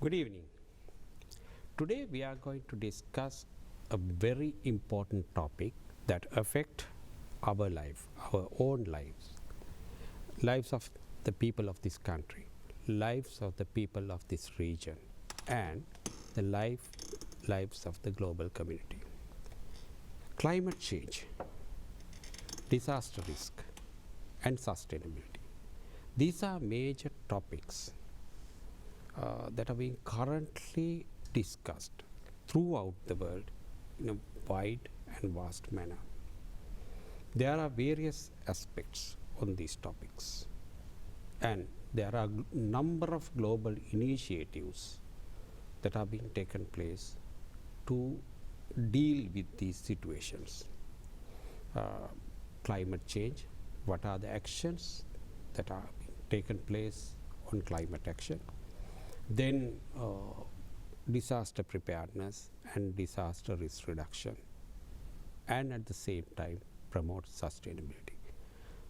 Good evening. Today we are going to discuss a very important topic that affect our life, our own lives of the people of this country, lives of the people of this region, and the lives of the global community. Climate change, disaster risk, and sustainability. These are major topics that are being currently discussed throughout the world in a wide and vast manner. There are various aspects on these topics, and there are a number of global initiatives that are being taken place to deal with these situations. Climate change, what are the actions that are being taken place on climate action? Then disaster preparedness and disaster risk reduction, and at the same time promote sustainability.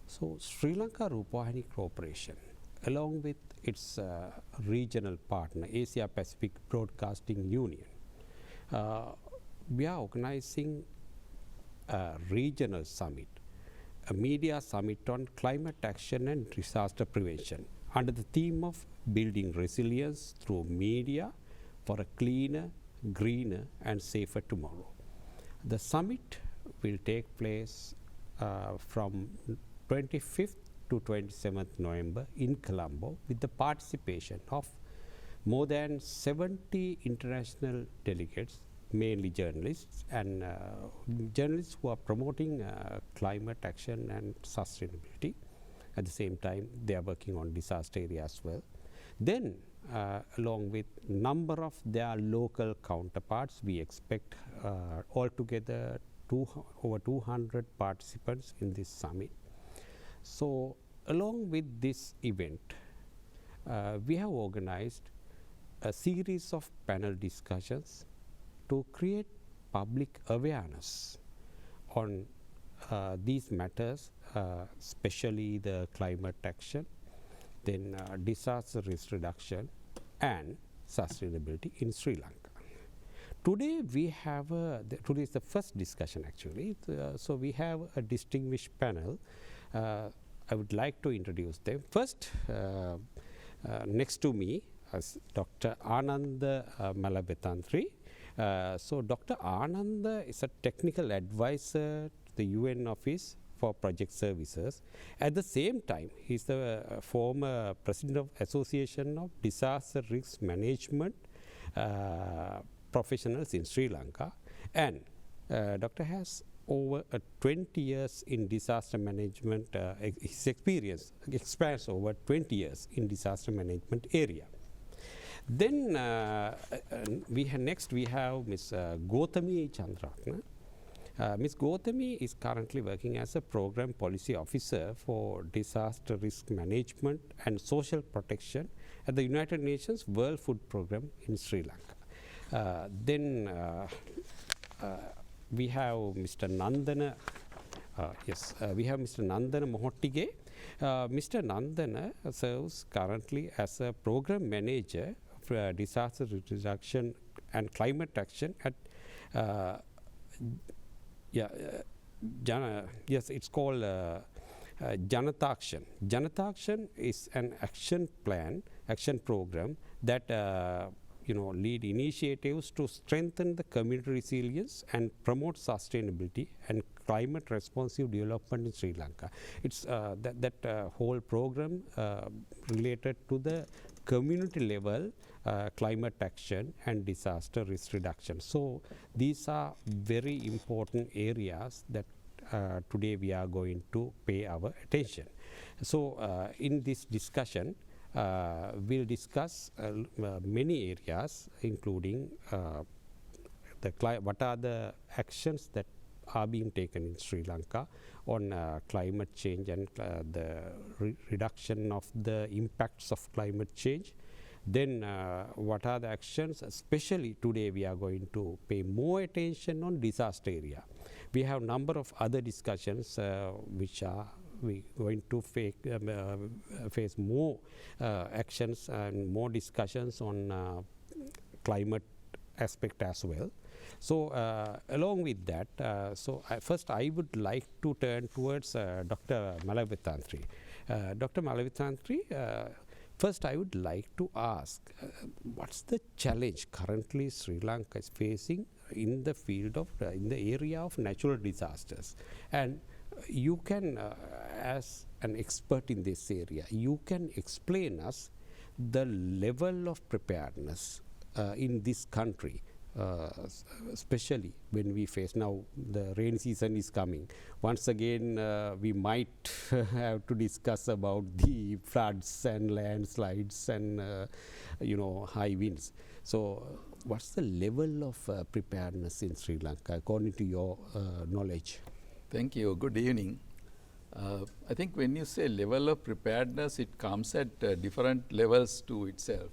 So Sri Lanka Rupavahini Corporation, along with its regional partner Asia Pacific Broadcasting Union, we are organizing a regional summit, a media summit on climate action and disaster prevention under the theme of building resilience through media for a cleaner, greener and safer tomorrow. The summit will take place from 25th to 27th November in Colombo, with the participation of more than 70 international delegates, mainly journalists and journalists who are promoting climate action and sustainability. At the same time, they are working on disaster area as well. Then, along with number of their local counterparts, we expect altogether over 200 participants in this summit. So, along with this event, we have organized a series of panel discussions to create public awareness on these matters, especially the climate action, then disaster risk reduction and sustainability in Sri Lanka. Today we have today is the first discussion actually, so we have a distinguished panel. I would like to introduce them. First, next to me is Dr. Ananda Malabethantri. So Dr. Ananda is a technical advisor to the UN Office for Project Services. At the same time, he is the former president of Association of Disaster Risk Management Professionals in Sri Lanka, and Dr. has over 20 years in disaster management. His experience expands over 20 years in disaster management area. Then next we have Ms. Gothami Chandratna. Ms. Gothami is currently working as a program policy officer for disaster risk management and social protection at the United Nations World Food Programme in Sri Lanka. Then we have Mr. Nandana. We have Mr. Nandana Mohottige. Mr. Nandana serves currently as a program manager for disaster reduction and climate action at it's called Janata Action. Janata Action is an action program that lead initiatives to strengthen the community resilience and promote sustainability and climate responsive development in Sri Lanka. It's that whole program related to the community level climate action and disaster risk reduction. So these are very important areas that today we are going to pay our attention. So in this discussion, we'll discuss many areas, including what are the actions that are being taken in Sri Lanka on climate change and the reduction of the impacts of climate change. Then what are the actions, especially today we are going to pay more attention on disaster area. We have number of other discussions which are we going to face more actions and more discussions on climate aspect as well. So along with that, first I would like to turn towards Dr. Malavithantri. Dr. Malavithantri, first I would like to ask, what's the challenge currently Sri Lanka is facing in the field of, in the area of natural disasters? And you can, as an expert in this area, you can explain us the level of preparedness in this country, especially when we face now the rainy season is coming. Once again, we might have to discuss about the floods and landslides and high winds. So what's the level of preparedness in Sri Lanka according to your knowledge? Thank you. Good evening. I think when you say level of preparedness, it comes at different levels to itself.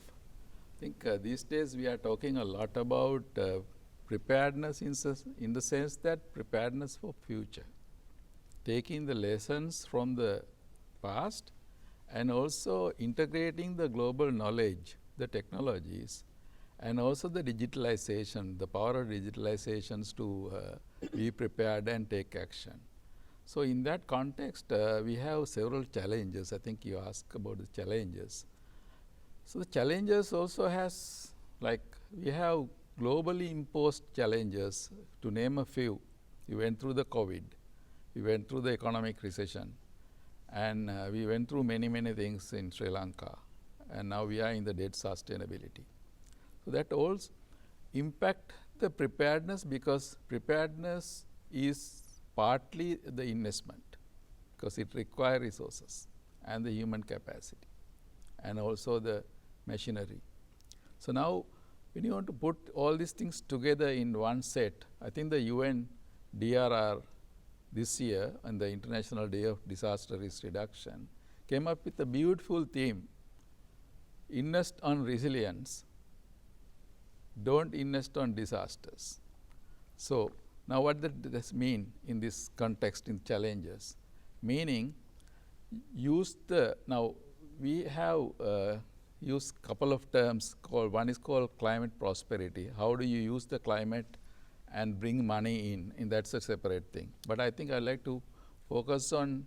I think these days we are talking a lot about preparedness in the sense that preparedness for future, taking the lessons from the past and also integrating the global knowledge, the technologies, and also the digitalization, the power of digitalizations to be prepared and take action. So in that context, we have several challenges. I think you asked about the challenges. So the challenges also has, like, we have globally imposed challenges. To name a few, we went through the COVID, we went through the economic recession, and we went through many things in Sri Lanka, and now we are in the debt sustainability. So that also impact the preparedness, because preparedness is partly the investment, because it requires resources and the human capacity and also the machinery. So now when you want to put all these things together in one set, I think the UN DRR this year on the International Day of Disaster Risk Reduction came up with a beautiful theme: invest on resilience, don't invest on disasters. So now what does this mean in this context, in challenges? Meaning, now we have used couple of terms, one is called climate prosperity. How do you use the climate and bring money in that's a separate thing. But I think I'd like to focus on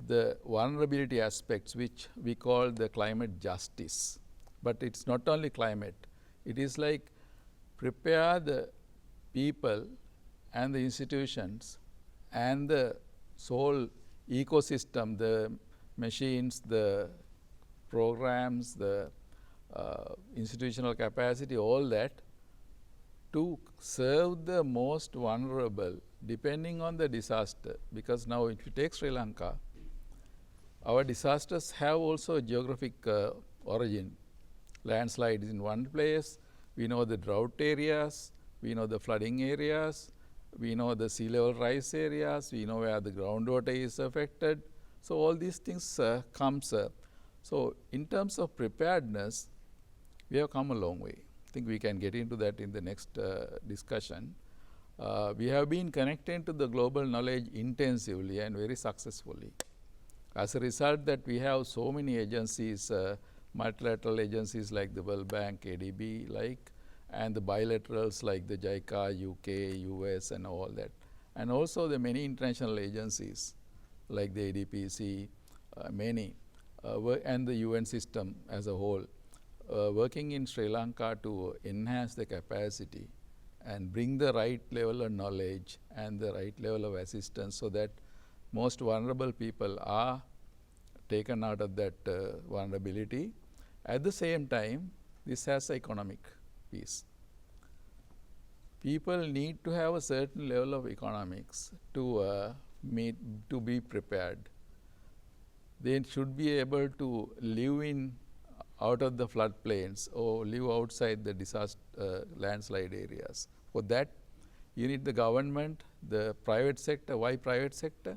the vulnerability aspects, which we call the climate justice. But it's not only climate, it is like prepare the people and the institutions and the whole ecosystem, the machines, the programs, the institutional capacity, all that, to serve the most vulnerable depending on the disaster. Because now if you take Sri Lanka, our disasters have also a geographic origin. Landslides in one place, we know the drought areas, we know the flooding areas, we know the sea level rise areas, we know where the groundwater is affected. So all these things comes up. So in terms of preparedness, we have come a long way. I think we can get into that in the next discussion. We have been connected to the global knowledge intensively and very successfully. As a result that we have so many agencies, multilateral agencies like the World Bank, CADP, and the bilaterals like the JICA, UK, US, and all that. And also the many international agencies like the ADPC, many, and the UN system as a whole, working in Sri Lanka to enhance the capacity and bring the right level of knowledge and the right level of assistance, so that most vulnerable people are taken out of that vulnerability. At the same time, this has economic piece. People need to have a certain level of economics to be prepared. They should be able to live out of the floodplains or live outside the disaster landslide areas. For that, you need the government, the private sector. Why private sector?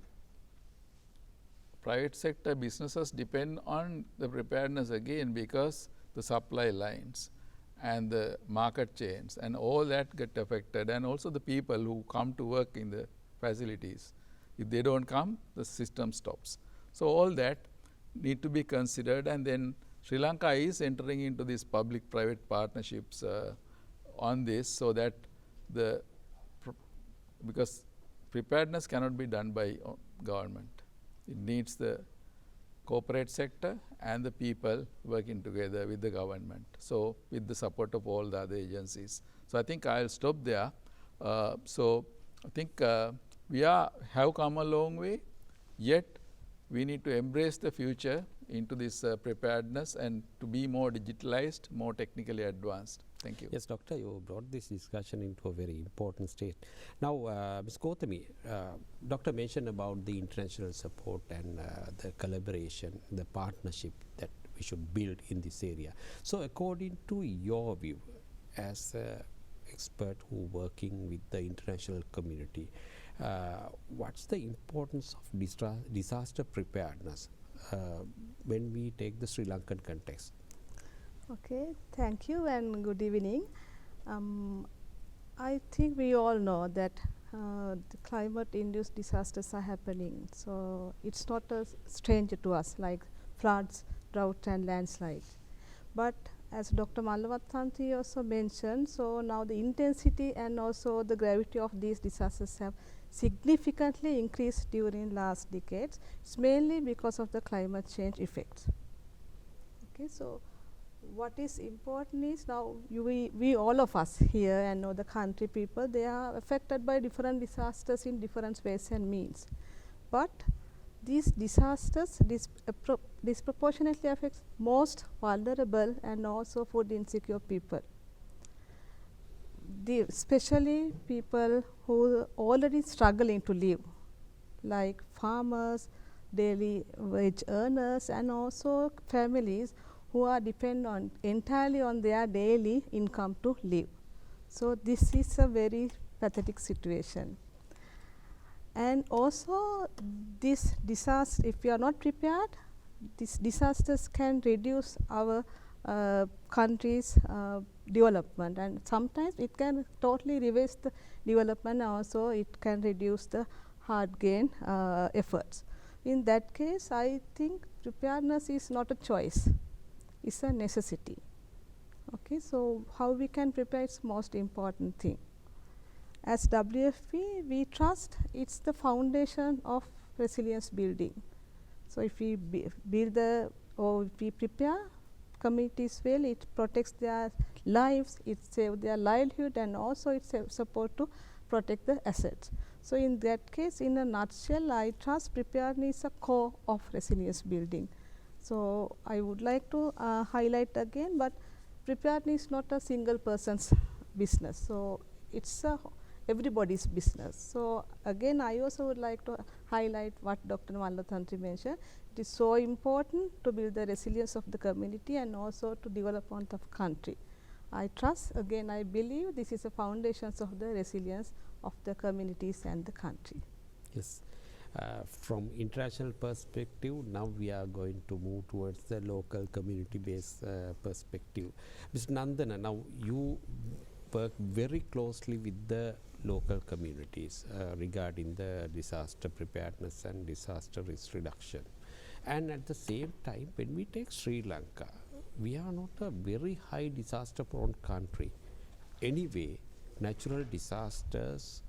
Private sector businesses depend on the preparedness again, because the supply lines and the market chains and all that get affected, and also the people who come to work in the facilities. If they don't come, the system stops. So all that need to be considered and then Sri Lanka is entering into these public-private partnerships on this, so that because preparedness cannot be done by government. It needs the corporate sector and the people working together with the government. So with the support of all the other agencies. So I think I'll stop there. So I think we have come a long way, yet we need to embrace the future into this preparedness and to be more digitalized, more technically advanced. Thank you. Yes, Doctor, you brought this discussion into a very important state. Now, Ms. Gauthami, Doctor mentioned about the international support and the collaboration, the partnership that we should build in this area. So according to your view, as an expert who working with the international community, what's the importance of disaster preparedness when we take the Sri Lankan context? Okay, thank you and good evening. I think we all know that the climate-induced disasters are happening. So it's not a stranger to us, like floods, drought and landslides. But as Dr. Mallavathanti also mentioned, so now the intensity and also the gravity of these disasters have significantly increased during last decades. It's mainly because of the climate change effects. Okay, so what is important is now we all of us here and know the country people, they are affected by different disasters in different ways and means. But these disasters disproportionately affects most vulnerable and also food insecure people. Especially people who are already struggling to live, like farmers, daily wage earners and also families who are dependent entirely on their daily income to live. So this is a very pathetic situation. And also this disaster, if we are not prepared, these disasters can reduce our country's development, and sometimes it can totally reverse the development, also it can reduce the hard gain efforts. In that case, I think preparedness is not a choice, it's a necessity. Okay, so how we can prepare is most important thing. As WFP, we trust it's the foundation of resilience building. So if we build or if we prepare communities well, it protects their lives, it saves their livelihood, and also it support to protect the assets. So in that case, in a nutshell, I trust preparedness is a core of resilience building. So I would like to highlight again, but preparedness is not a single person's business. So it's everybody's business. So again, I also would like to highlight what Dr. Mallavathanti mentioned. It is so important to build the resilience of the community and also to development of country. I trust, again, I believe this is the foundations of the resilience of the communities and the country. Yes. From international perspective, now we are going to move towards the local community-based perspective. Mr. Nandana, now you work very closely with the local communities regarding the disaster preparedness and disaster risk reduction. And at the same time, when we take Sri Lanka, we are not a very high disaster prone country. Anyway, natural disasters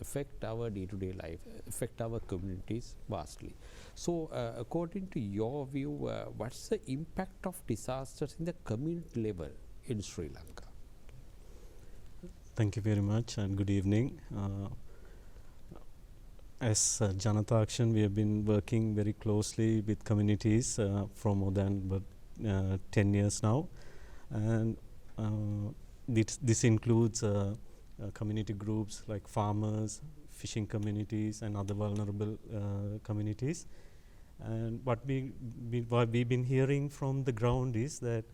affect our day-to-day life, affect our communities vastly. So according to your view, what's the impact of disasters in the community level in Sri Lanka? Thank you very much and good evening. As Janata Action, we have been working very closely with communities for more than 10 years now, and this includes community groups like farmers, fishing communities and other vulnerable communities. And what we've been hearing from the ground is that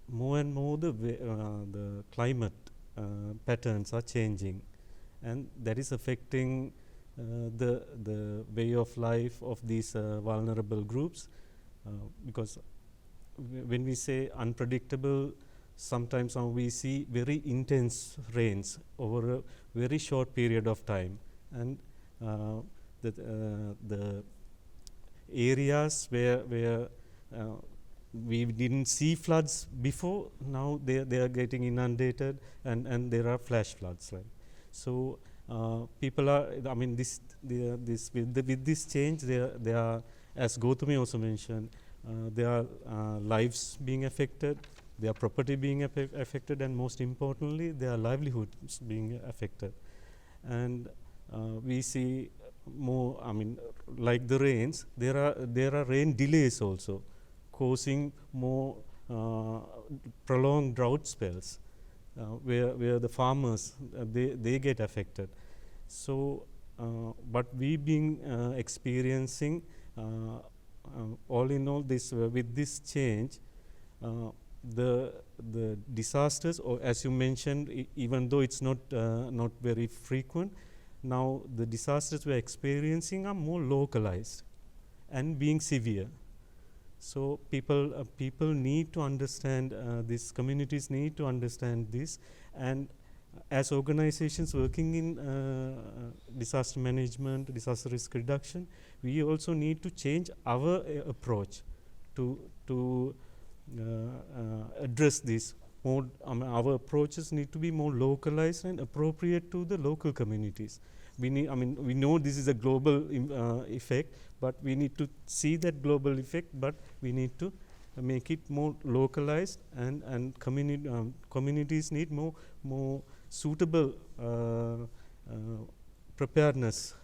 more and more the climate patterns are changing, and that is affecting the way of life of these vulnerable groups, because when we say unpredictable, sometimes we see very intense rains over a very short period of time, and the areas where we didn't see floods before. Now they are getting inundated, and there are flash floods, right? So people are, I mean, with this change, there are, as Gautami also mentioned, there are lives being affected, their property being affected, and most importantly, their livelihoods being affected. And we see more, I mean, like the rains, there are rain delays also, causing more prolonged drought spells, where the farmers they get affected. So, but we being experiencing all in all this with this change, the disasters, or as you mentioned, even though it's not very frequent, now the disasters we're experiencing are more localized and being severe. So people need to understand this. Communities need to understand this, and as organizations working in disaster management, disaster risk reduction, we also need to change our approach to address this. More, our approaches need to be more localized and appropriate to the local communities. We need, I mean, we know this is a global effect, but we need to see that global effect, but we need to make it more localized, and communities need more suitable preparedness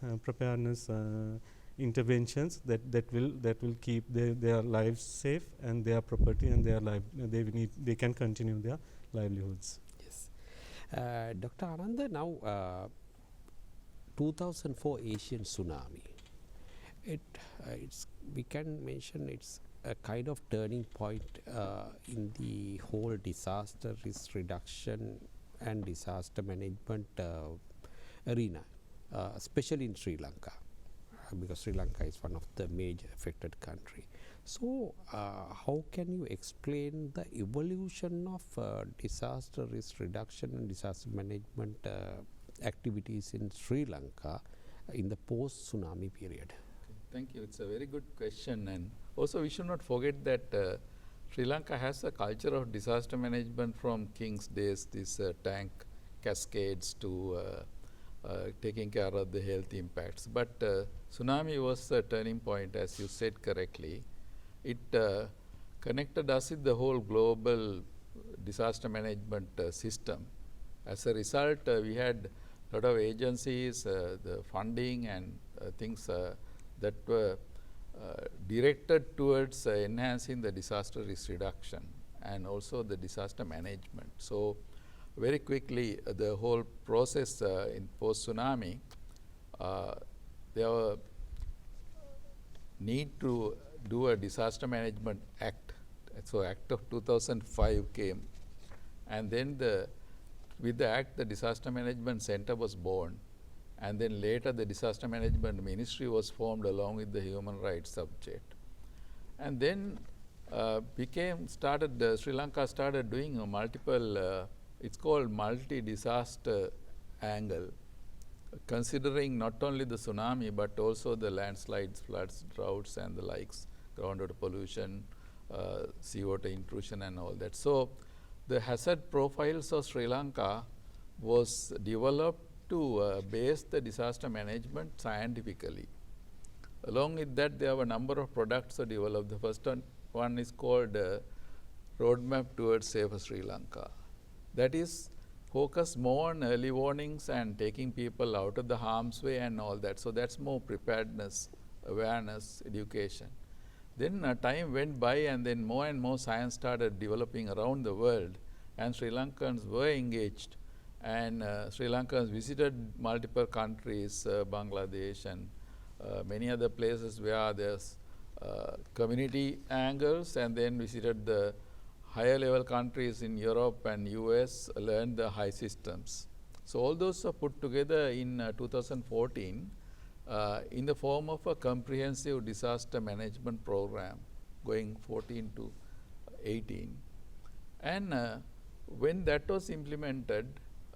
interventions that will keep their lives safe, and their property and their life, they can continue their livelihoods. Yes. Dr. Ananda, now 2004 Asian tsunami, we can mention it's a kind of turning point in the whole disaster risk reduction and disaster management arena, especially in Sri Lanka, because Sri Lanka is one of the major affected country. So how can you explain the evolution of disaster risk reduction and disaster management activities in Sri Lanka in the post-tsunami period? Thank you. It's a very good question, and also we should not forget that Sri Lanka has a culture of disaster management from King's days, these tank cascades to taking care of the health impacts. But tsunami was a turning point, as you said correctly. It connected us with the whole global disaster management system. As a result, we had a lot of agencies, the funding and things that were directed towards enhancing the disaster risk reduction and also the disaster management. So very quickly, the whole process in post-tsunami, there were need to do a disaster management act. So Act of 2005 came, and then with the act, the Disaster Management Center was born, and then later the Disaster Management Ministry was formed along with the human rights subject. And then Sri Lanka started doing a multiple, it's called multi-disaster angle, considering not only the tsunami but also the landslides, floods, droughts and the likes, groundwater pollution, seawater intrusion and all that. So the hazard profiles of Sri Lanka was developed to base the disaster management scientifically. Along with that, there were a number of products developed. The first one is called Roadmap Towards Safer Sri Lanka. That is focused more on early warnings and taking people out of the harm's way and all that. So that's more preparedness, awareness, education. Then time went by, and then more and more science started developing around the world, and Sri Lankans were engaged, and Sri Lankans visited multiple countries, Bangladesh and many other places where there's community angles, and then visited the higher level countries in Europe and US, learned the high systems. So all those are put together in 2014 in the form of a comprehensive disaster management program going 14 to 18. And when that was implemented,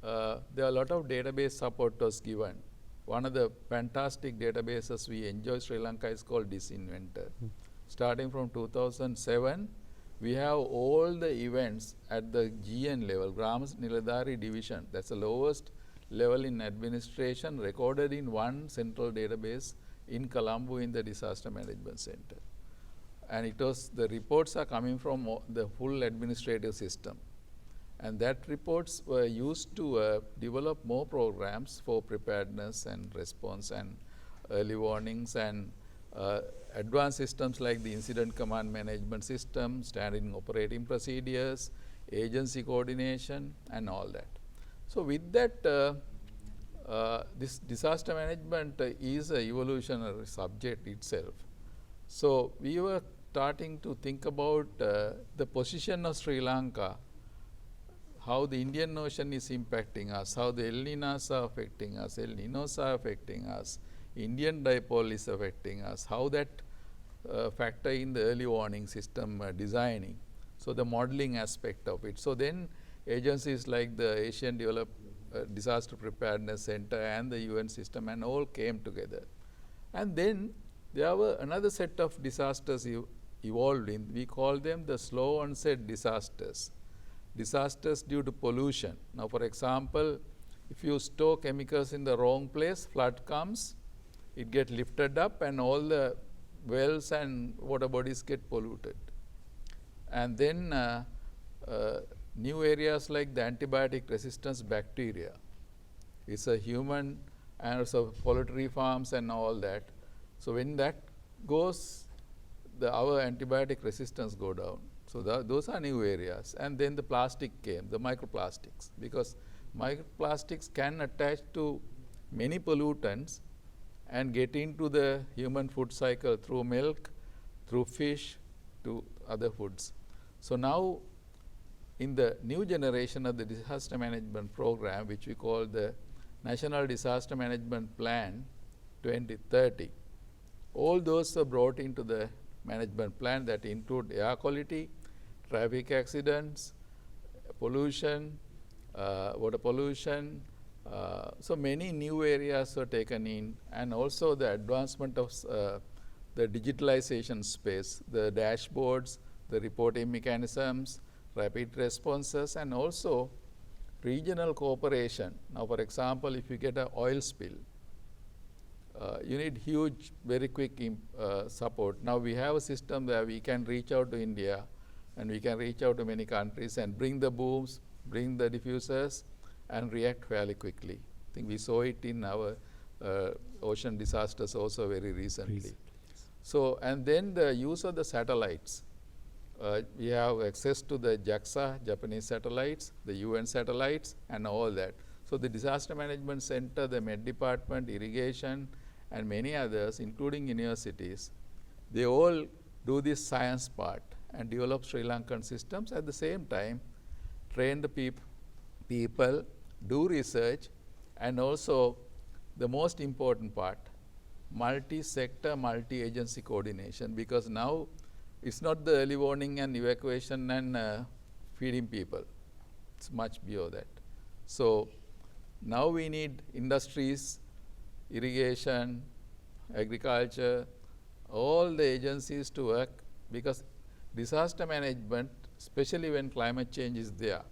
there are a lot of database support was given. One of the fantastic databases we enjoy Sri Lanka is called Disinventor. Starting from 2007, we have all the events at the GN level, Grams Niladhari division. That's the lowest level in administration, recorded in one central database in Colombo in the Disaster Management Center. And it was, the reports are coming from the full administrative system. And that reports were used to develop more programs for preparedness and response and early warnings and advanced systems like the incident command management system, standard operating procedures, agency coordination, and all that. So with that, this disaster management is an evolutionary subject itself. So we were starting to think about the position of Sri Lanka, how the Indian Ocean is impacting us, how the El Niños are affecting us, El Niños are affecting us, Indian dipole is affecting us, how that factor in the early warning system designing. So the modeling aspect of it. So then agencies like the Asian Disaster Preparedness Center and the UN system and all came together. And then there were another set of disasters evolved in. We call them the slow onset disasters. Disasters due to pollution. Now, for example, if you store chemicals in the wrong place, flood comes, it gets lifted up and all the wells and water bodies get polluted. And then new areas like the antibiotic resistance bacteria. It's a human and also poultry farms and all that. So when that goes, our antibiotic resistance go down. So those are new areas. And then the plastic came, the microplastics, because microplastics can attach to many pollutants and get into the human food cycle through milk, through fish, to other foods. So now in the new generation of the disaster management program, which we call the National Disaster Management Plan 2030, all those are brought into the management plan that include air quality, traffic accidents, pollution, water pollution. So many new areas are taken in, and also the advancement of the digitalization space, the dashboards, the reporting mechanisms, rapid responses, and also regional cooperation. Now, for example, if you get an oil spill, you need huge, very quick support. Now we have a system where we can reach out to India and we can reach out to many countries and bring the booms, bring the diffusers, and react fairly quickly. I think we saw it in our ocean disasters also very recently. So, and then the use of the satellites. We have access to the JAXA, Japanese satellites, the UN satellites, and all that. So the Disaster Management Center, the Med Department, irrigation, and many others, including universities, they all do this science part and develop Sri Lankan systems. At the same time, train the people, do research, and also the most important part, multi-sector, multi-agency coordination, because now it's not the early warning and evacuation and feeding people. It's much beyond that. So now we need industries, irrigation, agriculture, all the agencies to work, because disaster management, especially when climate change is there.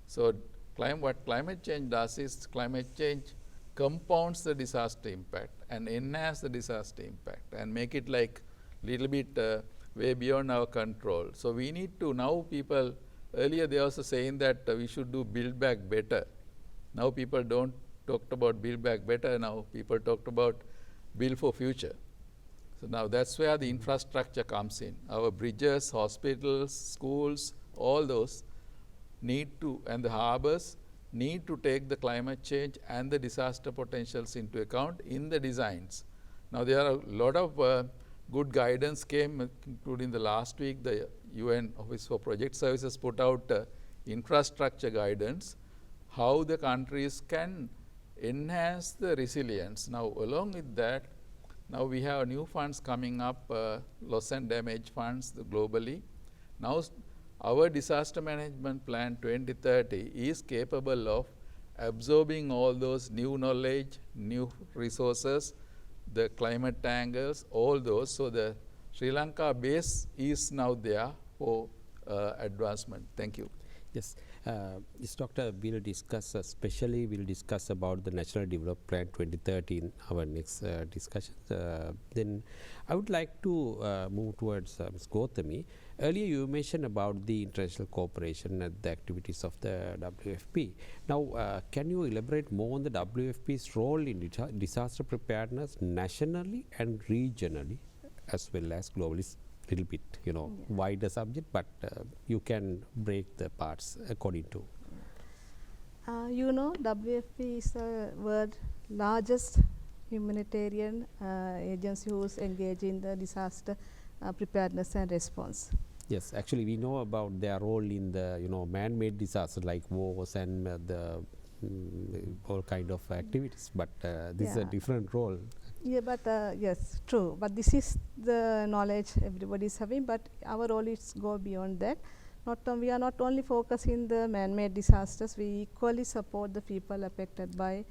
So what climate change does is climate change compounds the disaster impact and enhance the disaster impact and make it like little bit way beyond our control. So we need to, now people, earlier they also saying that we should do build back better. Now people don't talk about build back better, now people talked about build for future. So now that's where the infrastructure comes in. Our bridges, hospitals, schools, all those need to, and the harbors need to take the climate change and the disaster potentials into account in the designs. Now there are a lot of good guidance came, including the last week, the UN Office for Project Services put out infrastructure guidance, how the countries can enhance the resilience. Now along with that, now we have new funds coming up, loss and damage funds globally. Now our disaster management plan 2030 is capable of absorbing all those new knowledge, new resources, the climate angles, all those. So the Sri Lanka base is now there for advancement. Thank you. Yes, this doctor will discuss, especially we'll discuss about the National Development Plan 2030 in our next discussion. Then I would like to move towards Ms. Gautami. Earlier you mentioned about the international cooperation and the activities of the WFP. Now, can you elaborate more on the WFP's role in disaster preparedness nationally and regionally as well as globally? Little bit, wider subject, but you can break the parts according to. WFP is the world's largest humanitarian agency who is engaged in the disaster preparedness and response. Yes, actually we know about their role in the man-made disasters like wars and all kind of activities, but this is a different role. Yeah, but yes, true. But this is the knowledge everybody is having. But our role is go beyond that. We are not only focusing the man-made disasters. We equally support the people affected by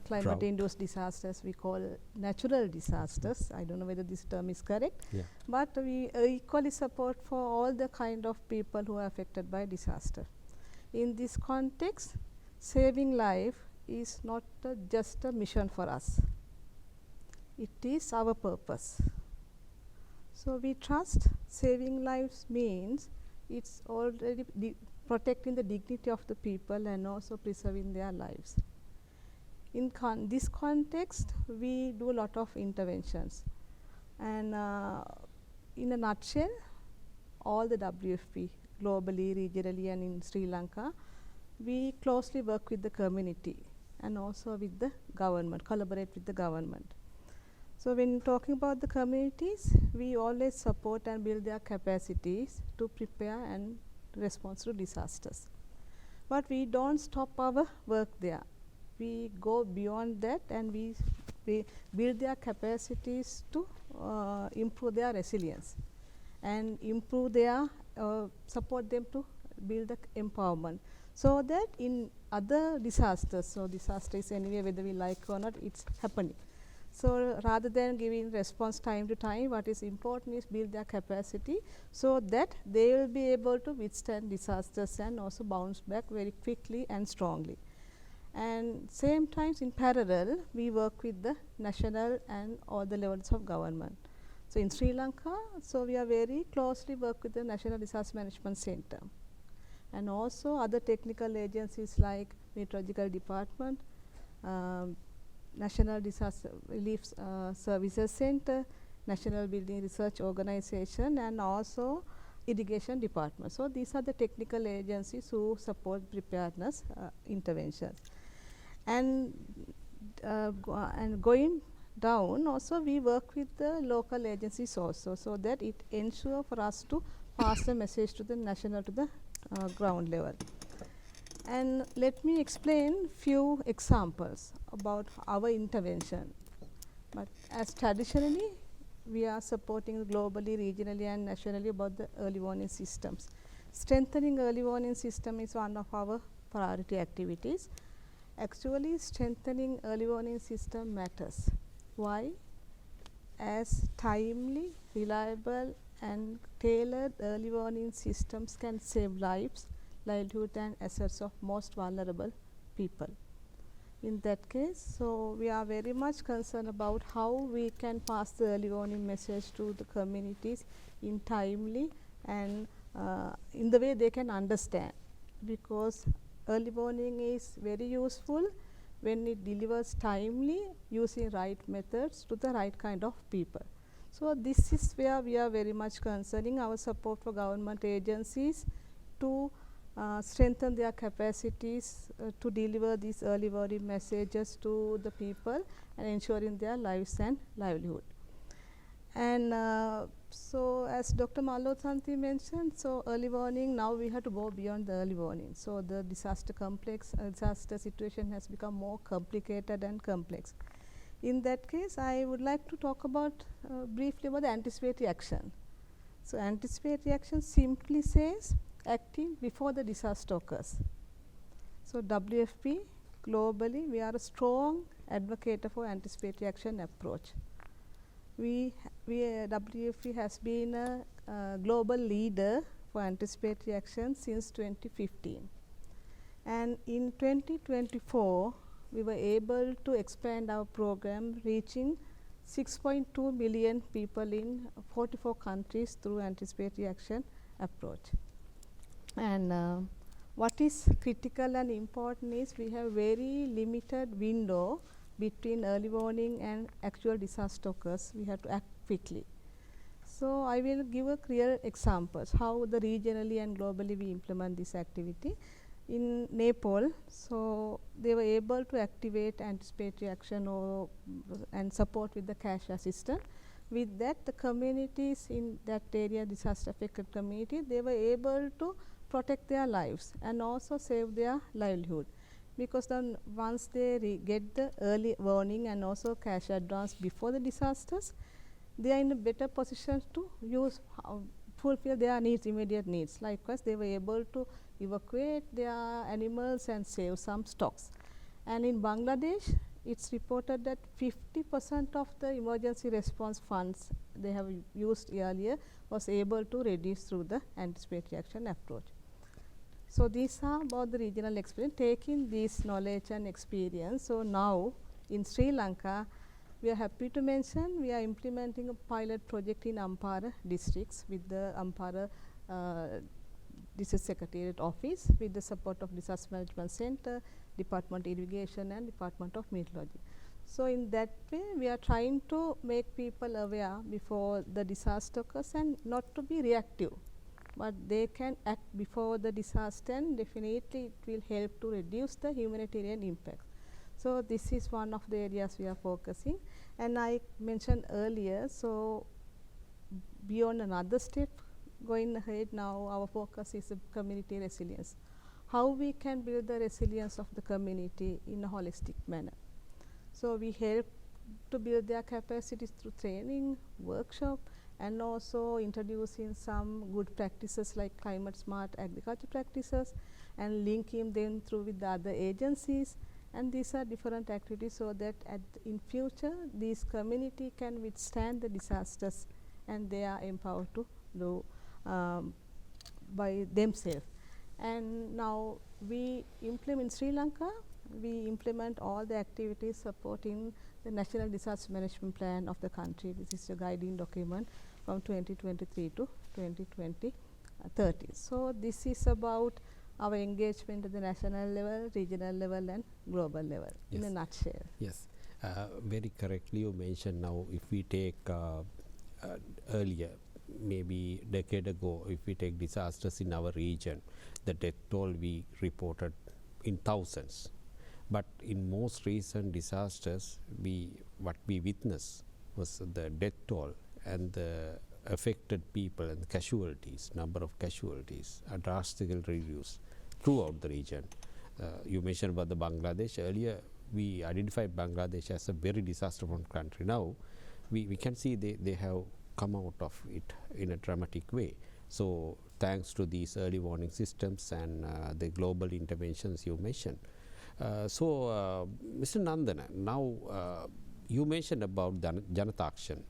climate-induced disasters. We call natural disasters. I don't know whether this term is correct. Yeah. But we equally support for all the kind of people who are affected by disaster. In this context, saving life is not just a mission for us. It is our purpose. So we trust saving lives means it's already protecting the dignity of the people and also preserving their lives. In this context, we do a lot of interventions. And in a nutshell, all the WFP, globally, regionally, and in Sri Lanka, we closely work with the community and also with the government, collaborate with the government. So when talking about the communities, we always support and build their capacities to prepare and respond to disasters. But we don't stop our work there. We go beyond that and we build their capacities to improve their resilience and improve their, support them to build the empowerment. So that in other disasters, so disaster is anyway whether we like or not, it's happening. So rather than giving response time to time, what is important is build their capacity so that they will be able to withstand disasters and also bounce back very quickly and strongly. And same times in parallel, we work with the national and all the levels of government. So in Sri Lanka, so we are very closely work with the National Disaster Management Center. And also other technical agencies like Meteorological Department, National Disaster Relief Services Center, National Building Research Organization, and also Irrigation Department. So these are the technical agencies who support preparedness interventions. And going down, also we work with the local agencies also, so that it ensures for us to pass the message to the national, to the ground level. And let me explain few examples about our intervention. But as traditionally, we are supporting globally, regionally, and nationally about the early warning systems. Strengthening early warning system is one of our priority activities. Actually, strengthening early warning system matters. Why? As timely, reliable, and tailored early warning systems can save lives, livelihood, and assets of most vulnerable people. In that case, so we are very much concerned about how we can pass the early warning message to the communities in timely and in the way they can understand, because early warning is very useful when it delivers timely using right methods to the right kind of people. So this is where we are very much concerning our support for government agencies to strengthen their capacities to deliver these early warning messages to the people and ensuring their lives and livelihood. And so as Dr. Malothanti mentioned, so early warning, now we have to go beyond the early warning. So the disaster situation has become more complicated and complex. In that case, I would like to talk about briefly about the anticipatory action. So anticipatory action simply says acting before the disaster occurs. So WFP globally, we are a strong advocate for anticipatory action approach. WFP has been a global leader for anticipatory action since 2015. And in 2024, we were able to expand our program, reaching 6.2 million people in 44 countries through anticipatory action approach. And what is critical and important is we have very limited window between early warning and actual disaster occurs. We have to act quickly. So I will give a clear examples how the regionally and globally we implement this activity. In Nepal, so they were able to activate anticipatory action and support with the cash assistance. With that, the communities in that area, disaster affected community, they were able to protect their lives and also save their livelihood, because then once they get the early warning and also cash advance before the disasters, they are in a better position to fulfill their needs, immediate needs. Likewise, they were able to evacuate their animals and save some stocks. And in Bangladesh, it's reported that 50% of the emergency response funds they have used earlier was able to reduce through the anticipatory action approach. So these are about the regional experience, taking this knowledge and experience. So now in Sri Lanka, we are happy to mention we are implementing a pilot project in Ampara districts with the Ampara District Secretariat Office with the support of Disaster Management Center, Department of Irrigation and Department of Meteorology. So in that way, we are trying to make people aware before the disaster occurs and not to be reactive, but they can act before the disaster, and definitely it will help to reduce the humanitarian impact. So this is one of the areas we are focusing. And I mentioned earlier, so beyond another step, going ahead now, our focus is community resilience. How we can build the resilience of the community in a holistic manner. So we help to build their capacities through training, workshop, and also introducing some good practices like climate smart agriculture practices and linking them through with the other agencies. And these are different activities so that in future these community can withstand the disasters and they are empowered to do by themselves. And now we implement Sri Lanka, we implement all the activities supporting the National Disaster Management Plan of the country. This is a guiding document from 2023 to 2030. So this is about our engagement at the national level, regional level and global level, yes, in a nutshell. Yes, very correctly you mentioned. Now if we take earlier, maybe decade ago, if we take disasters in our region, the death toll we reported in thousands. But in most recent disasters, what we witnessed was the death toll and the affected people and the casualties, number of casualties are drastically reduced throughout the region. You mentioned about the Bangladesh. Earlier, we identified Bangladesh as a very disaster-prone country. Now, we can see they have come out of it in a dramatic way. So, thanks to these early warning systems and the global interventions you mentioned. So, Mr. Nandana, now you mentioned about Janata Action.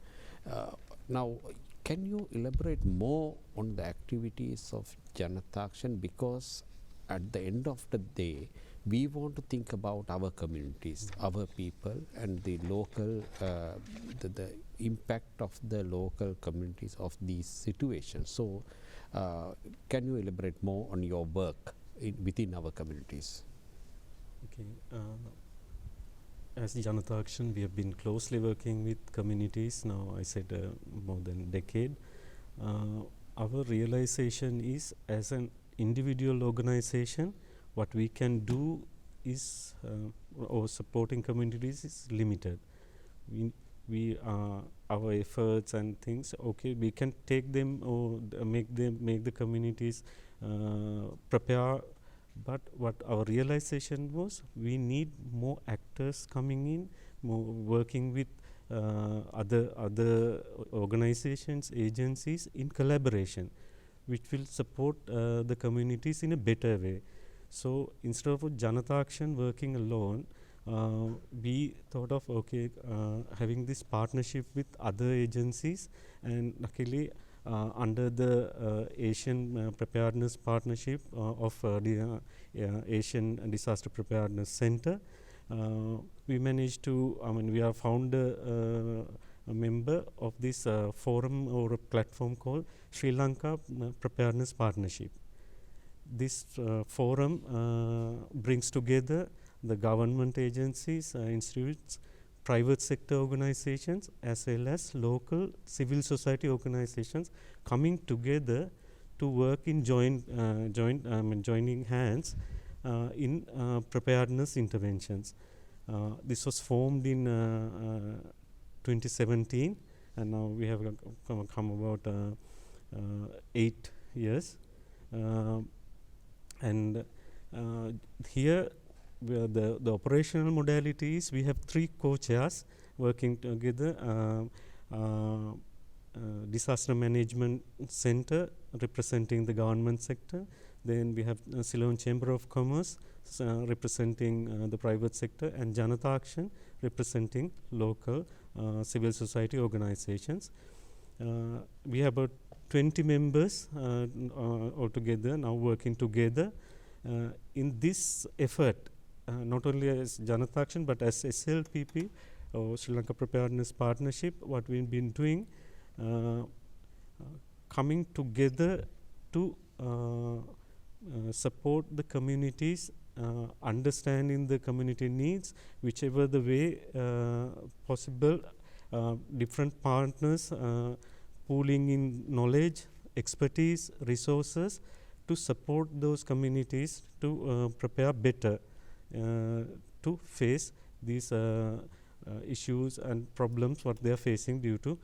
Now, can you elaborate more on the activities of Janata Action? Because at the end of the day, we want to think about our communities, our people, and the local, the impact of the local communities of these situations. So, can you elaborate more on your work within our communities? Okay. As Janata Action, we have been closely working with communities now, I said more than a decade. Our realization is, as an individual organization, what we can do is, or supporting communities is limited. Our efforts and things, okay, we can take them or make the communities prepare. But what our realization was, we need more actors coming in, more working with other organizations, agencies in collaboration, which will support the communities in a better way. So instead of Janata Action working alone, we thought of having this partnership with other agencies, and luckily under the Asian Preparedness Partnership of the Asian Disaster Preparedness Center, we managed to, we are founder a member of this forum or a platform called Sri Lanka Preparedness Partnership. This forum brings together the government agencies, institutes, private sector organizations, as well as local civil society organizations coming together to work in joining hands in preparedness interventions. This was formed in 2017, and now we have come about 8 years. And here the operational modalities, we have 3 co-chairs working together. Disaster Management Center representing the government sector. Then we have Ceylon Chamber of Commerce representing the private sector, and Janata Action representing local civil society organizations. We have about 20 members altogether now working together in this effort, not only as Janata Action but as SLPP or Sri Lanka Preparedness Partnership. What we've been doing, coming together to support the communities, understanding the community needs, whichever the way possible, different partners pooling in knowledge, expertise, resources to support those communities to prepare better to face these issues and problems what they are facing due to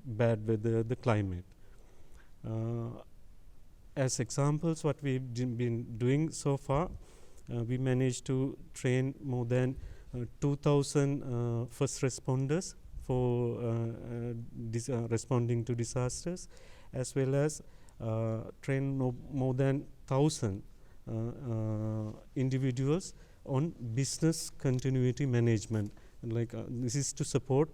bad weather, the climate. As examples, what we've been doing so far, we managed to train more than 2,000 first responders for responding to disasters, as well as train more than 1,000 individuals on business continuity management. Like this is to support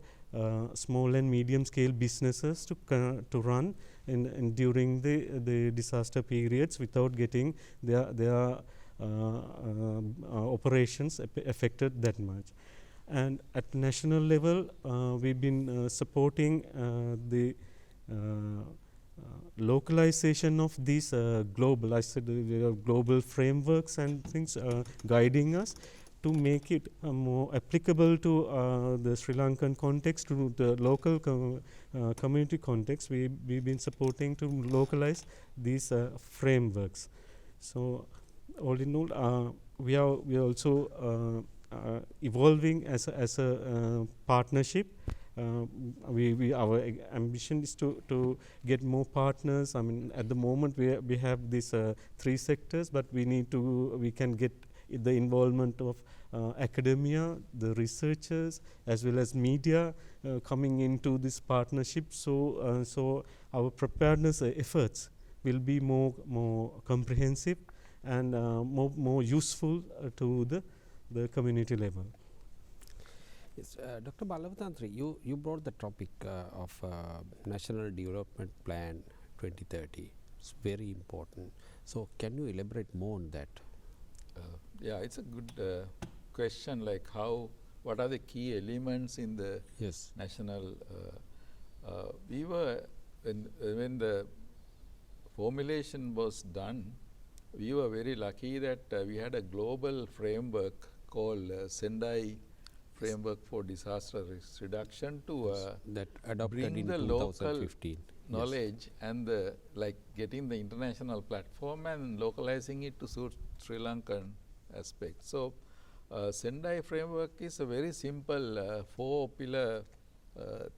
small and medium scale businesses to run in during the disaster periods without getting their operations affected that much. And at national level, we've been supporting the localization of these global, I said global frameworks and things guiding us to make it more applicable to the Sri Lankan context, to the local community context. We've been supporting to localize these frameworks. So all in all, we are also evolving as a partnership. Our ambition is to get more partners. I mean, at the moment we have these 3 sectors, but we can get the involvement of academia, the researchers, as well as media coming into this partnership. So our preparedness efforts will be more comprehensive and more useful to the community level. Yes, Dr. Balavantantri, you brought the topic of National Development Plan 2030. It's very important. So can you elaborate more on that? Yeah, it's a good question. Like what are the key elements in the national? We were when the formulation was done, we were very lucky that we had a global framework called Sendai Framework for Disaster Risk Reduction to that adopted bring in the 2015. local knowledge and getting the international platform and localizing it to suit Sri Lankan aspect. So Sendai framework is a very simple 4-pillar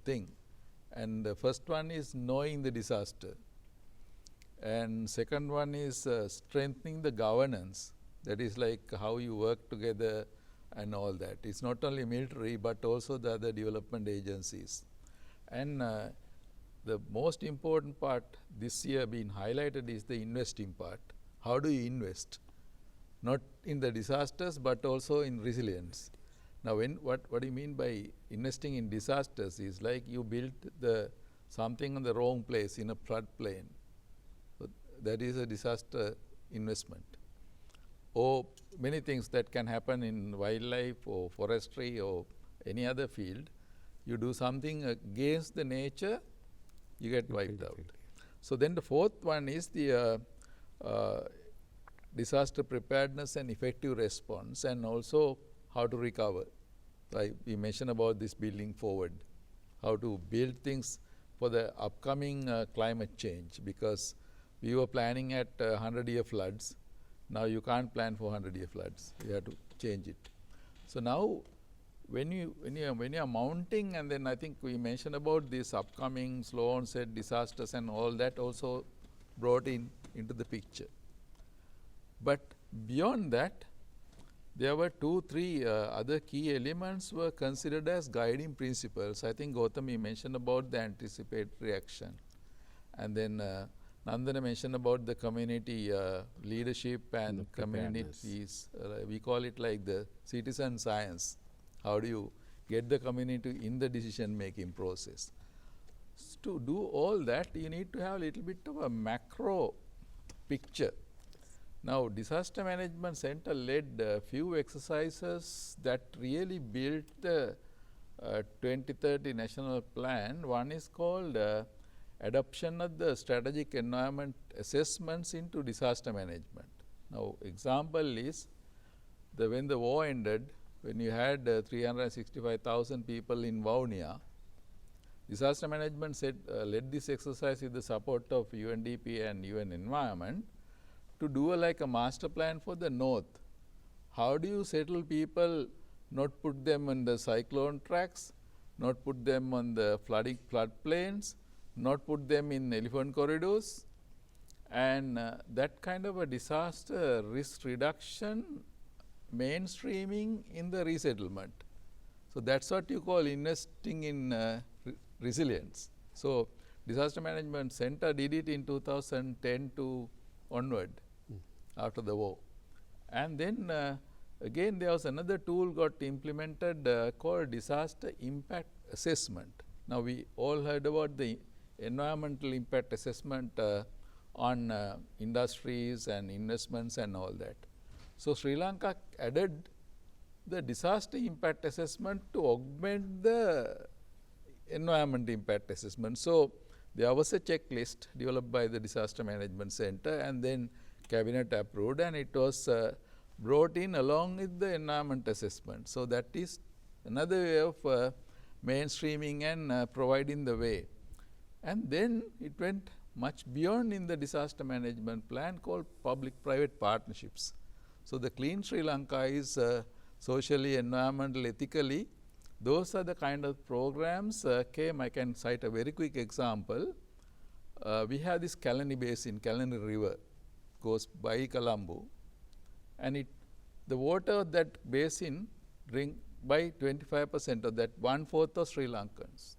thing, and the first one is knowing the disaster, and second one is strengthening the governance, that is like how you work together and all that. It's not only military but also the other development agencies. And the most important part this year being highlighted is the investing part. How do you invest? not in the disasters but also in resilience. Now, what do you mean by investing in disasters is like you built something in the wrong place in a floodplain. So that is a disaster investment. Or many things that can happen in wildlife or forestry or any other field. You do something against the nature, you get wiped out. So then the fourth one is the disaster preparedness and effective response, and also how to recover. Like we mentioned about this building forward, how to build things for the upcoming climate change, because we were planning at 100-year floods. Now you can't plan for 100-year floods. You have to change it. So now when you are mounting, and then I think we mentioned about this upcoming slow onset disasters and all that also brought into the picture. But beyond that, there were 2-3 other key elements were considered as guiding principles. I think Gautami mentioned about the anticipatory action, and then Nandana mentioned about the community leadership and communities. We call it like the citizen science. How do you get the community in the decision making process? To do all that, you need to have a little bit of a macro picture. Now, Disaster Management Center led a few exercises that really built the 2030 National Plan. One is called adoption of the strategic environment assessments into disaster management. Now, example is when the war ended, when you had 365,000 people in Vaunia, Disaster Management led this exercise with the support of UNDP and UN Environment to do like a master plan for the north. How do you settle people, not put them on the cyclone tracks, not put them on the floodplains, not put them in elephant corridors, and that kind of a disaster risk reduction mainstreaming in the resettlement. So that's what you call investing in resilience. So Disaster Management Center did it in 2010 to onward, after the war. And then again there was another tool got implemented called disaster impact assessment. Now we all heard about the environmental impact assessment on industries and investments and all that. So Sri Lanka added the disaster impact assessment to augment the environment impact assessment. So there was a checklist developed by the Disaster Management Center, and then Cabinet approved, and it was brought in along with the environment assessment. So that is another way of mainstreaming and providing the way. And then it went much beyond in the disaster management plan called public-private partnerships. So the Clean Sri Lanka is socially, environmental, ethically. Those are the kind of programs came. I can cite a very quick example. We have this Kalani Basin, Kalani River, goes by Colombo, and the water of that basin drink by 25% of that, 1/4 of Sri Lankans.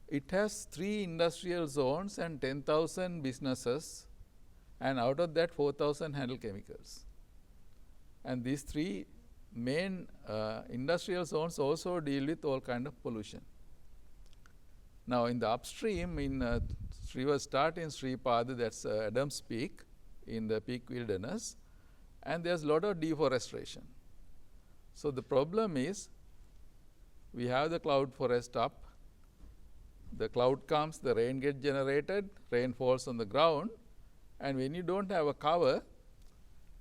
It has 3 industrial zones and 10,000 businesses, and out of that 4,000 handle chemicals. And these 3 main industrial zones also deal with all kind of pollution. Now in the upstream, in river start in Sri Pada, that's Adams Peak in the peak wilderness, and there's a lot of deforestation. So the problem is, we have the cloud forest up, the cloud comes, the rain gets generated, rain falls on the ground, and when you don't have a cover,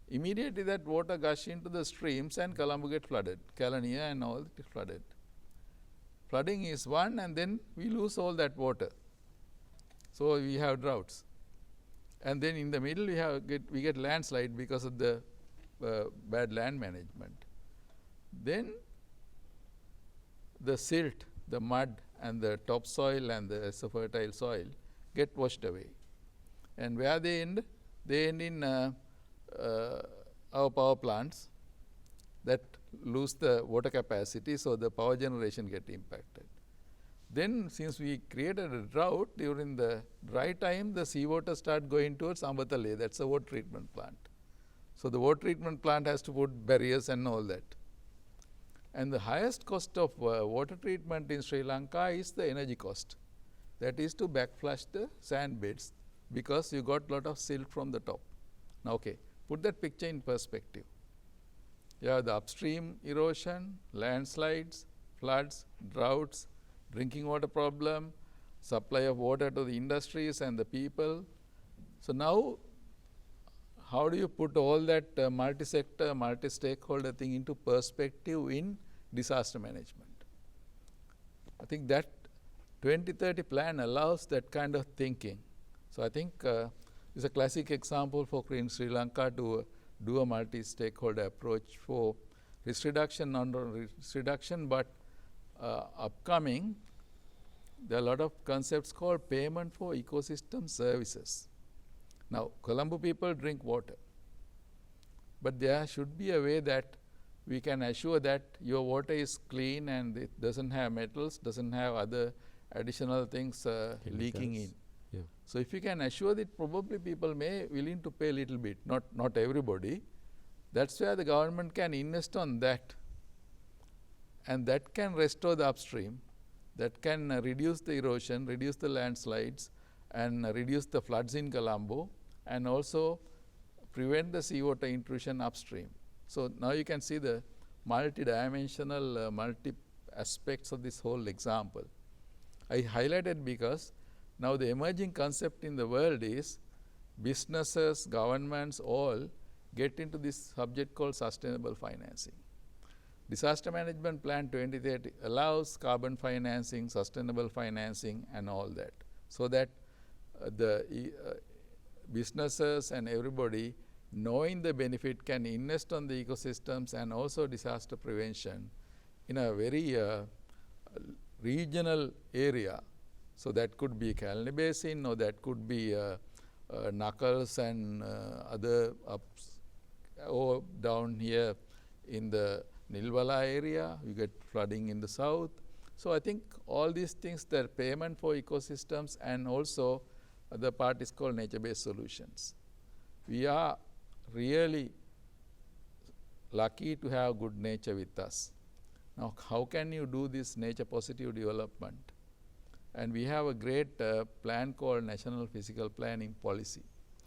immediately that water gush into the streams and Colombo get flooded, Kalania and all get flooded. Flooding is one, and then we lose all that water. So we have droughts. And then in the middle we get landslide because of the bad land management. Then the silt, the mud and the topsoil and the fertile soil get washed away. And where they end? They end in our power plants that lose the water capacity, so the power generation get impacted. Then since we created a drought, during the dry time the seawater start going towards Ambatale, that's a water treatment plant. So the water treatment plant has to put barriers and all that. And the highest cost of water treatment in Sri Lanka is the energy cost. That is to backflush the sand beds because you got lot of silt from the top. Now, okay, put that picture in perspective. You have the upstream erosion, landslides, floods, droughts, drinking water problem, supply of water to the industries and the people. So now, how do you put all that multi-sector, multi-stakeholder thing into perspective in disaster management? I think that 2030 plan allows that kind of thinking. So I think it's a classic example for Sri Lanka to do a multi-stakeholder approach for risk reduction, non-risk reduction, but upcoming, there are a lot of concepts called payment for ecosystem services. Now, Colombo people drink water, but there should be a way that we can assure that your water is clean and it doesn't have metals, doesn't have other additional things leaking in. Yeah. So if you can assure that, probably people may willing to pay a little bit, not everybody. That's where the government can invest on that, and that can restore the upstream, that can reduce the erosion, reduce the landslides, and reduce the floods in Colombo, and also prevent the seawater intrusion upstream. So now you can see the multi-dimensional, multi-aspects of this whole example. I highlighted because now the emerging concept in the world is businesses, governments, all get into this subject called sustainable financing. Disaster Management Plan 2030 allows carbon financing, sustainable financing, and all that, so that the businesses and everybody knowing the benefit can invest on the ecosystems and also disaster prevention in a very regional area. So that could be Kalani Basin, or that could be Knuckles and other ups, or down here in the Nilwala area, you get flooding in the south. So I think all these things, the payment for ecosystems, and also the part is called nature-based solutions. We are really lucky to have good nature with us. Now, how can you do this nature positive development? And we have a great plan called National Physical Planning Policy,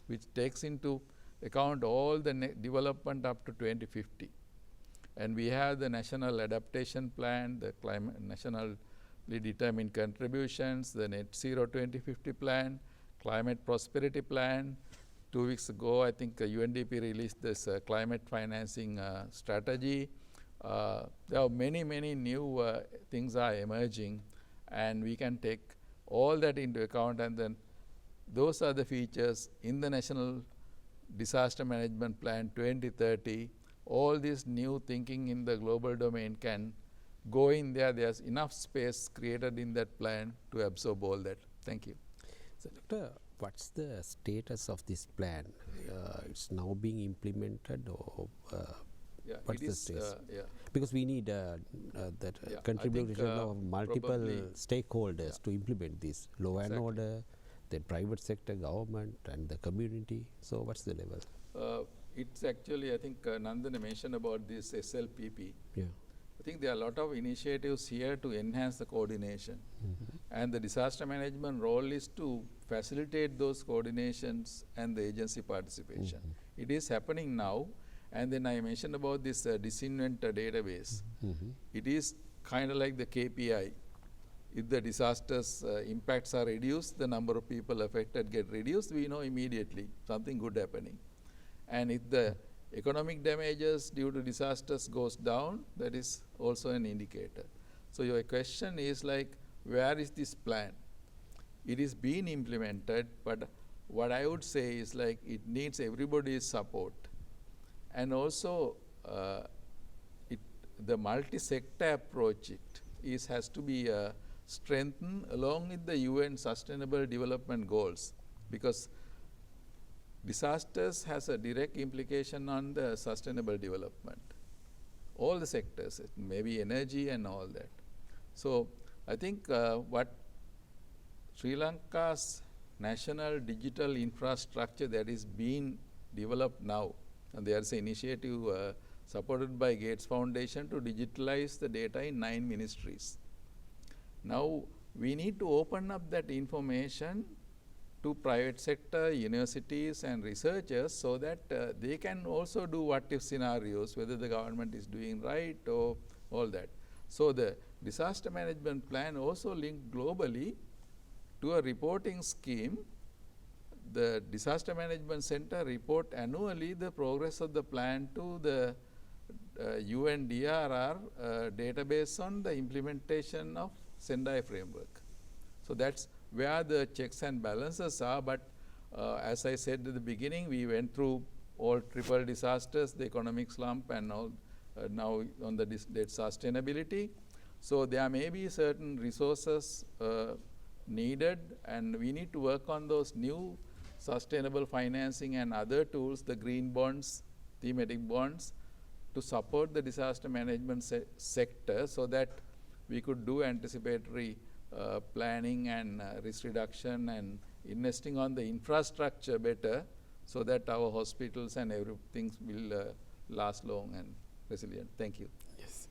which takes into account all the development up to 2050. And we have the National Adaptation Plan, the climate nationally determined contributions, the Net Zero 2050 Plan, Climate Prosperity Plan. 2 weeks ago, I think UNDP released this climate financing strategy. There are many new things are emerging, and we can take all that into account, and then those are the features in the National Disaster Management Plan 2030. All this new thinking in the global domain can go in there. There's enough space created in that plan to absorb all that. Thank you. So, Doctor, what's the status of this plan? It's now being implemented, or what's the status? Because we need that contribution of multiple stakeholders to implement this, law and order, the private sector, government, and the community. So what's the level? It's actually, I think Nandana mentioned about this SLPP. Yeah. I think there are a lot of initiatives here to enhance the coordination. And the disaster management role is to facilitate those coordinations and the agency participation. It is happening now. And then I mentioned about this disinvent database. It is kind of like the KPI. If the disasters impacts are reduced, the number of people affected get reduced, we know immediately something good happening. And if the economic damages due to disasters goes down, that is also an indicator. So your question is like, where is this plan? It is being implemented, but what I would say is like, it needs everybody's support. And also, the multi-sector approach has to be strengthened along with the UN Sustainable Development Goals, because disasters has a direct implication on the sustainable development. All the sectors, maybe energy and all that. So I think what Sri Lanka's national digital infrastructure that is being developed now And there's an initiative supported by Gates Foundation to digitalize the data in 9 ministries. Now, we need to open up that information to private sector, universities and researchers so that they can also do what if scenarios, whether the government is doing right or all that. So, the disaster management plan also linked globally to a reporting scheme. The Disaster Management Center report annually the progress of the plan to the UNDRR database on the implementation of Sendai framework. So, that's where the checks and balances are, but as I said at the beginning, we went through all triple disasters, the economic slump and all, now on the debt sustainability. So, there may be certain resources needed, and we need to work on those new sustainable financing and other tools, the green bonds, thematic bonds, to support the disaster management sector so that we could do anticipatory planning and risk reduction and investing on the infrastructure better so that our hospitals and everything will last long and resilient. Thank you. Yes.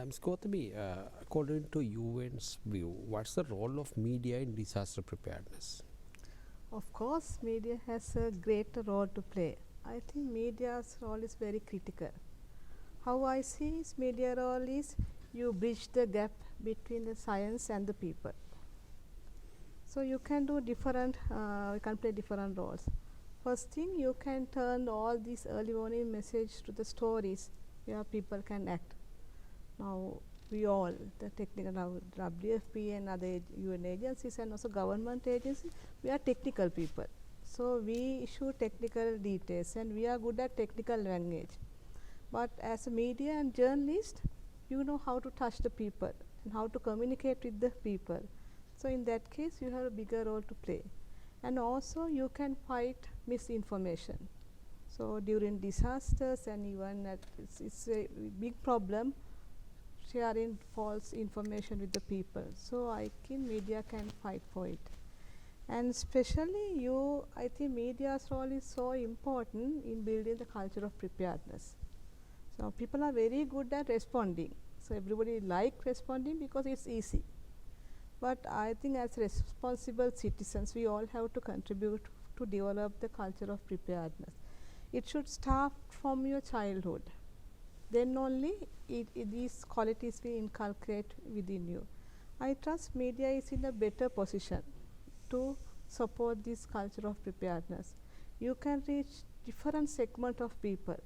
Ms. Gautami, according to UN's view, what's the role of media in disaster preparedness? Of course, media has a great role to play. I think media's role is very critical. How I see is media role is you bridge the gap between the science and the people. So you can do different, you can play different roles. First thing, you can turn all these early warning message to the stories where people can act. Now we all, the technical, WFP and other UN agencies and also government agencies, we are technical people. So we issue technical details and we are good at technical language. But as a media and journalist, you know how to touch the people and how to communicate with the people. So in that case, you have a bigger role to play. And also you can fight misinformation. So during disasters and even it's a big problem sharing false information with the people. So I think media can fight for it. And especially I think media's role is so important in building the culture of preparedness. So people are very good at responding. So everybody like responding because it's easy. But I think as responsible citizens, we all have to contribute to develop the culture of preparedness. It should start from your childhood. Then only these qualities we inculcate within you. I trust media is in a better position to support this culture of preparedness. You can reach different segment of people,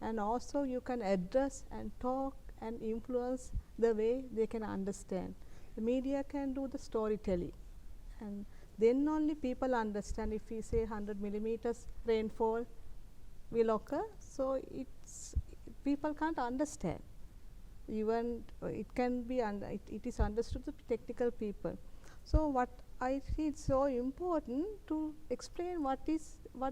and also you can address and talk and influence the way they can understand. The media can do the storytelling, and then only people understand. If we say 100 millimeters rainfall will occur, so people can't understand. Even it can be it is understood to technical people. So what I think it's so important to explain what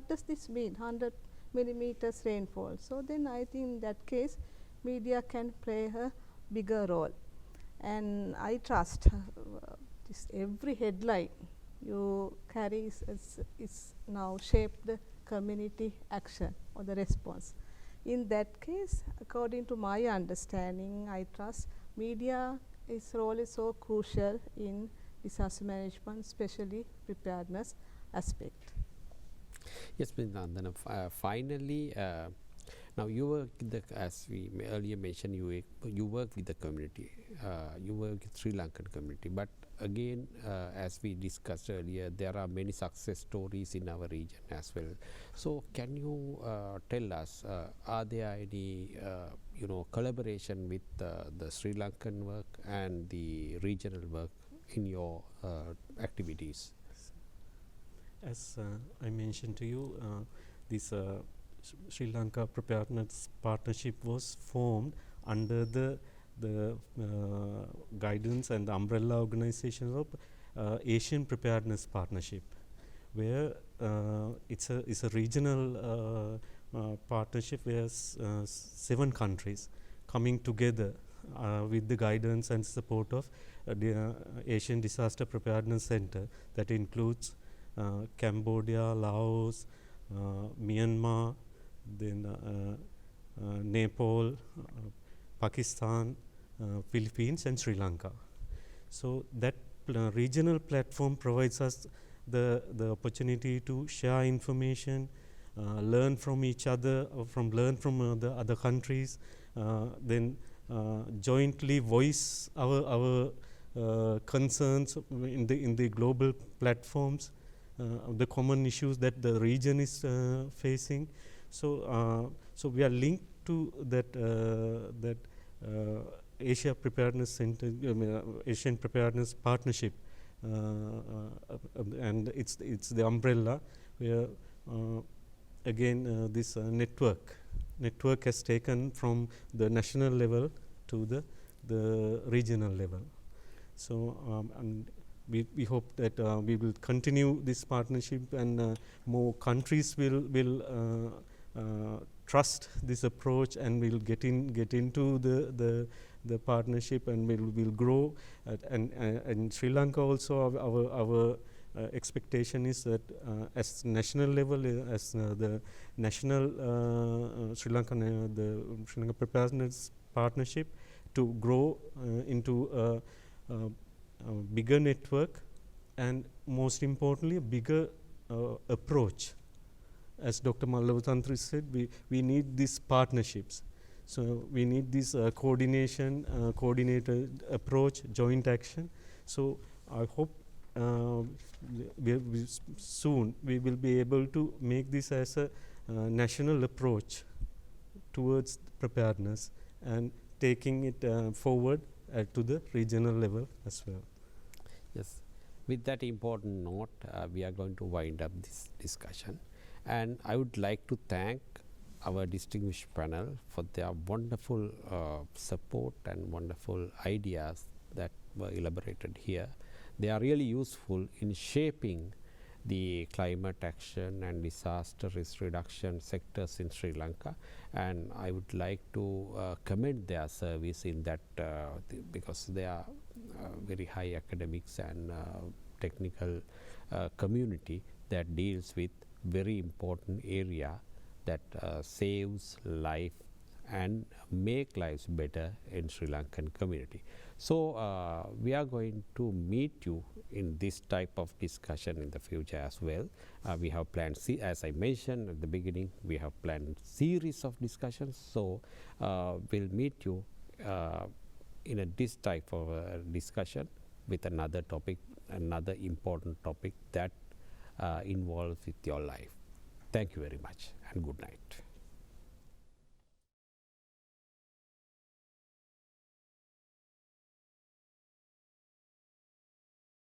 does this mean, 100 millimeters rainfall. So then I think in that case media can play a bigger role, and I trust this every headline you carry is now shape the community action or the response. In that case, according to my understanding, I trust media's role is so crucial in disaster management, especially preparedness aspect. Yes, Ms. Nandana, finally, now you work as we earlier mentioned, you work with the community, you work with Sri Lankan community, but again, as we discussed earlier, there are many success stories in our region as well. So can you tell us, are there any collaboration with the Sri Lankan work and the regional work in your activities? As I mentioned to you, this Sri Lanka Preparedness Partnership was formed under the guidance and the umbrella organization of Asian Preparedness Partnership, where it's a regional partnership where 7 countries coming together with the guidance and support of the Asian Disaster Preparedness Center that includes Cambodia, Laos, Myanmar, then Nepal, Pakistan, Philippines and Sri Lanka. So that regional platform provides us the opportunity to share information, learn from each other, learn from the other countries, then jointly voice our concerns in the global platforms, the common issues that the region is facing. So we are linked to that Asia Preparedness Center, Asian Preparedness Partnership, and it's the umbrella where again this network has taken from the national level to the regional level. So and we hope that we will continue this partnership, and more countries will trust this approach and will get into the partnership, and will grow. And Sri Lanka also, our expectation is that as national level, as the national Sri Lanka Preparedness Partnership, to grow into a bigger network, and most importantly a bigger approach. As Dr. Mallavutantri said, we need these partnerships. So we need this coordination, coordinated approach, joint action. So I hope soon we will be able to make this as a national approach towards preparedness, and taking it forward to the regional level as well. Yes. With that important note, we are going to wind up this discussion. And I would like to thank our distinguished panel for their wonderful support and wonderful ideas that were elaborated here. They are really useful in shaping the climate action and disaster risk reduction sectors in Sri Lanka, and I would like to commend their service in that because they are very high academics and technical community that deals with very important area that saves life and make lives better in Sri Lankan community. So we are going to meet you in this type of discussion in the future as well. We have planned, as I mentioned at the beginning, we have planned series of discussions. So we'll meet you in this type of discussion with another topic, another important topic that involves with your life. Thank you very much and good night.